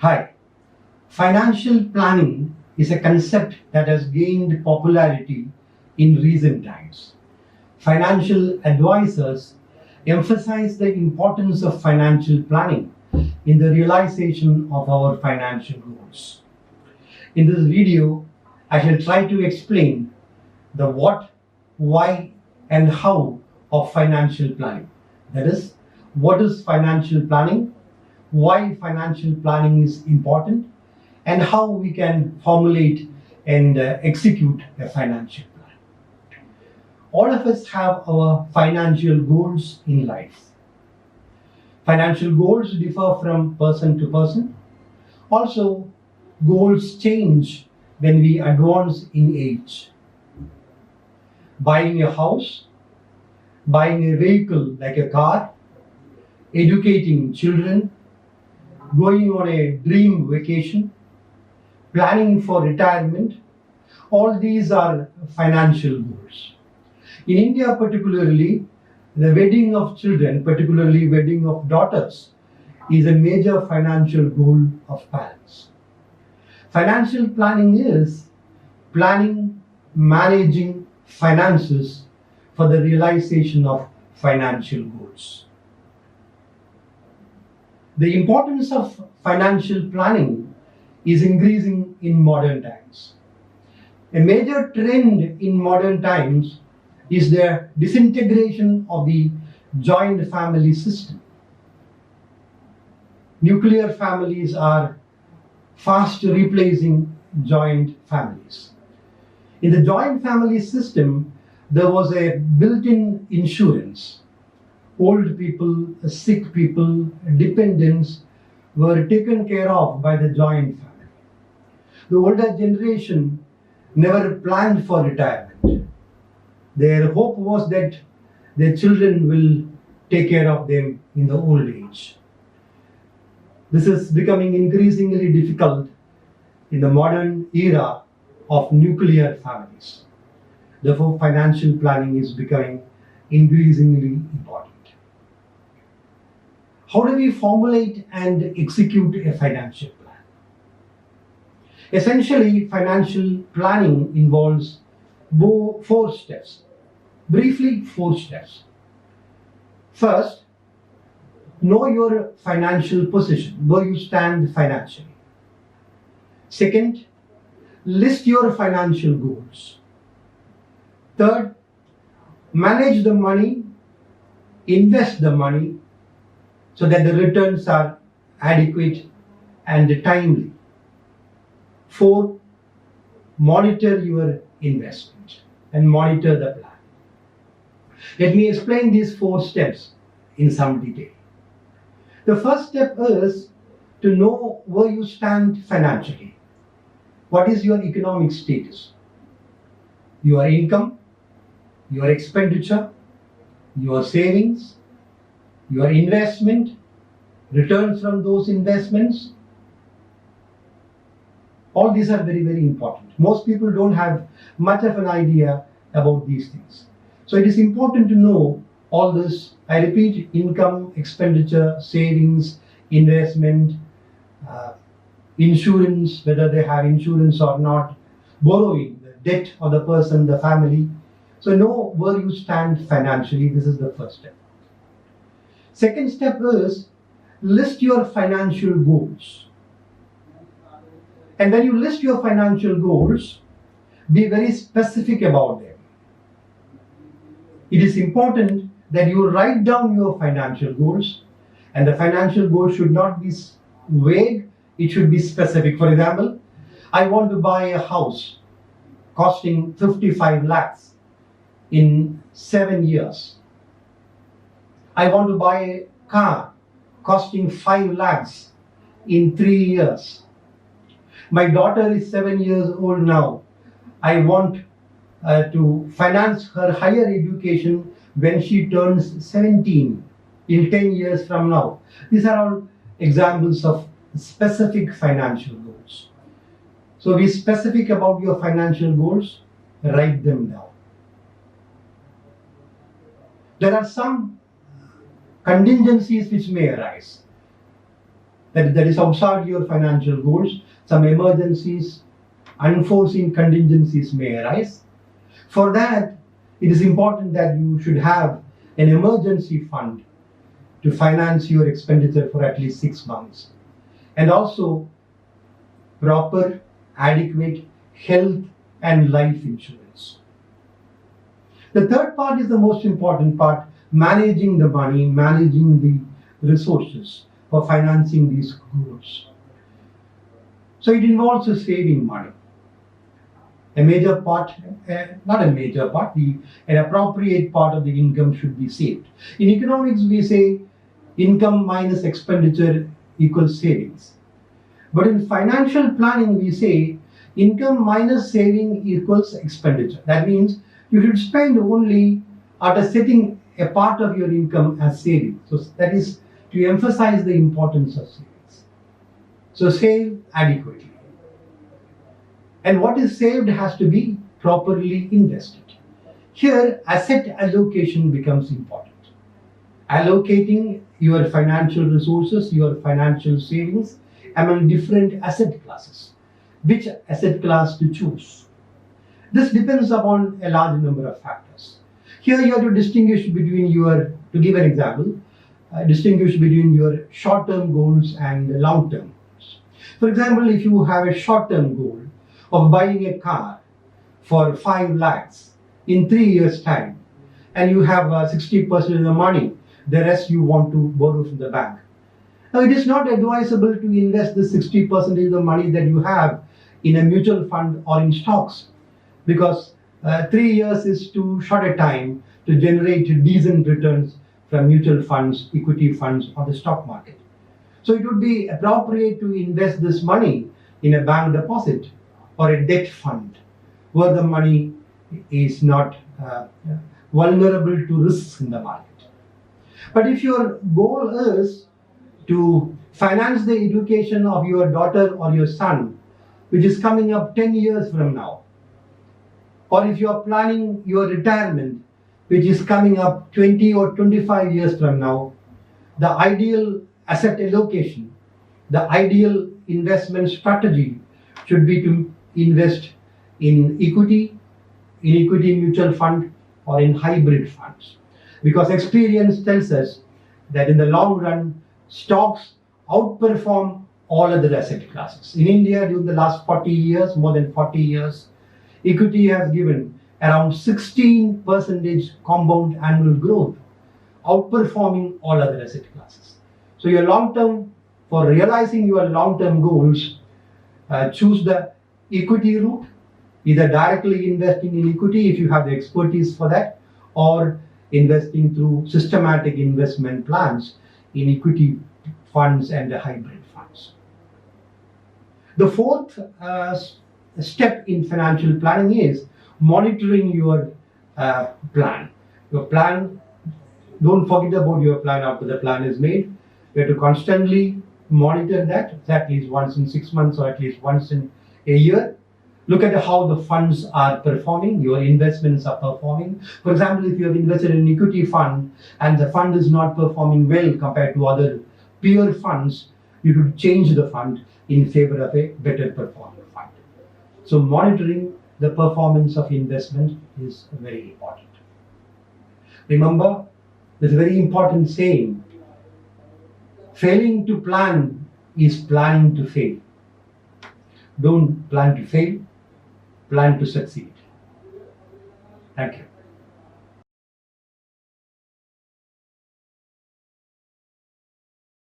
Hi. Financial planning is a concept that has gained popularity in recent times. Financial advisors emphasize the importance of financial planning in the realization of our financial goals. In this video, I shall try to explain the what, why, and how of financial planning. That is, what is financial planning, why financial planning is important, and how we can formulate and execute a financial plan. All of us have our financial goals in life. Financial goals differ from person to person. Also, goals change when we advance in age. Buying a house, buying a vehicle like a car, educating children, going on a dream vacation, planning for retirement, all these are financial goals. In India particularly, the wedding of children, particularly wedding of daughters, is a major financial goal of parents. Financial planning is planning, managing finances for the realization of financial goals. The importance of financial planning is increasing in modern times. A major trend in modern times is the disintegration of the joint family system. Nuclear families are fast replacing joint families. In the joint family system, there was a built-in insurance. Old people, sick people, dependents were taken care of by the joint family. The older generation never planned for retirement. Their hope was that their children will take care of them in the old age. This is becoming increasingly difficult in the modern era of nuclear families. Therefore, financial planning is becoming increasingly important. How do we formulate and execute a financial plan? Essentially, financial planning involves four steps. Briefly, 4 steps. First, know your financial position, where you stand financially. Second, list your financial goals. Third, manage the money, invest the money, so that the returns are adequate and timely. 4, monitor your investment and monitor the plan. Let me explain these 4 steps in some detail. The first step is to know where you stand financially. What is your economic status? Your income, your expenditure, your savings, your investment, returns from those investments. All these are very, very important. Most people don't have much of an idea about these things. So it is important to know all this. I repeat, income, expenditure, savings, investment, insurance, whether they have insurance or not, borrowing, the debt of the person, the family. So know where you stand financially. This is the first step. Second step is list your financial goals. And when you list your financial goals, be very specific about them. It is important that you write down your financial goals, and the financial goals should not be vague, it should be specific. For example, I want to buy a house costing 55 lakhs in 7 years. I want to buy a car costing 5 lakhs in 3 years. My daughter is 7 years old now. I want to finance her higher education when she turns 17 in 10 years from now. These are all examples of specific financial goals. So be specific about your financial goals, write them down. There are some contingencies which may arise. that is outside your financial goals. Some emergencies, unforeseen contingencies may arise. For that, it is important that you should have an emergency fund to finance your expenditure for at least 6 months. And also proper, adequate health and life insurance. The third part is the most important part, managing the money, managing the resources for financing these goals. So it involves saving money. A major part, not a major part, an appropriate part of the income should be saved. In economics, we say income minus expenditure equals savings. But in financial planning, we say income minus saving equals expenditure. That means you should spend only after setting a part of your income as savings. So that is to emphasize the importance of savings. So save adequately. And what is saved has to be properly invested. Here, asset allocation becomes important. Allocating your financial resources, your financial savings among different asset classes. Which asset class to choose? This depends upon a large number of factors. Here you have to distinguish between to give an example, distinguish between your short-term goals and long-term goals. For example, if you have a short-term goal of buying a car for 5 lakhs in 3 years' time, and you have 60% of the money, the rest you want to borrow from the bank. Now, it is not advisable to invest the 60% of the money that you have in a mutual fund or in stocks, because 3 years is too short a time to generate decent returns from mutual funds, equity funds, or the stock market. So it would be appropriate to invest this money in a bank deposit or a debt fund where the money is not vulnerable to risks in the market. But if your goal is to finance the education of your daughter or your son, which is coming up 10 years from now, or if you are planning your retirement, which is coming up 20 or 25 years from now, the ideal asset allocation, the ideal investment strategy should be to invest in equity mutual fund, or in hybrid funds. Because experience tells us that in the long run, stocks outperform all other asset classes. In India, during the last 40 years, more than 40 years, equity has given around 16% compound annual growth, outperforming all other asset classes. So for realizing your long-term goals, choose the equity route, either directly investing in equity if you have the expertise for that, or investing through systematic investment plans in equity funds and the hybrid funds. The fourth step in financial planning is monitoring your plan. Your plan, don't forget about your plan after the plan is made. You have to constantly monitor that at least once in 6 months or at least once in a year. Look at how the funds are performing, your investments are performing. For example, if you have invested in an equity fund and the fund is not performing well compared to other peer funds, you should change the fund in favor of a better performing fund. So monitoring the performance of investment is very important. Remember, there's a very important saying, failing to plan is planning to fail. Don't plan to fail, plan to succeed. Thank you.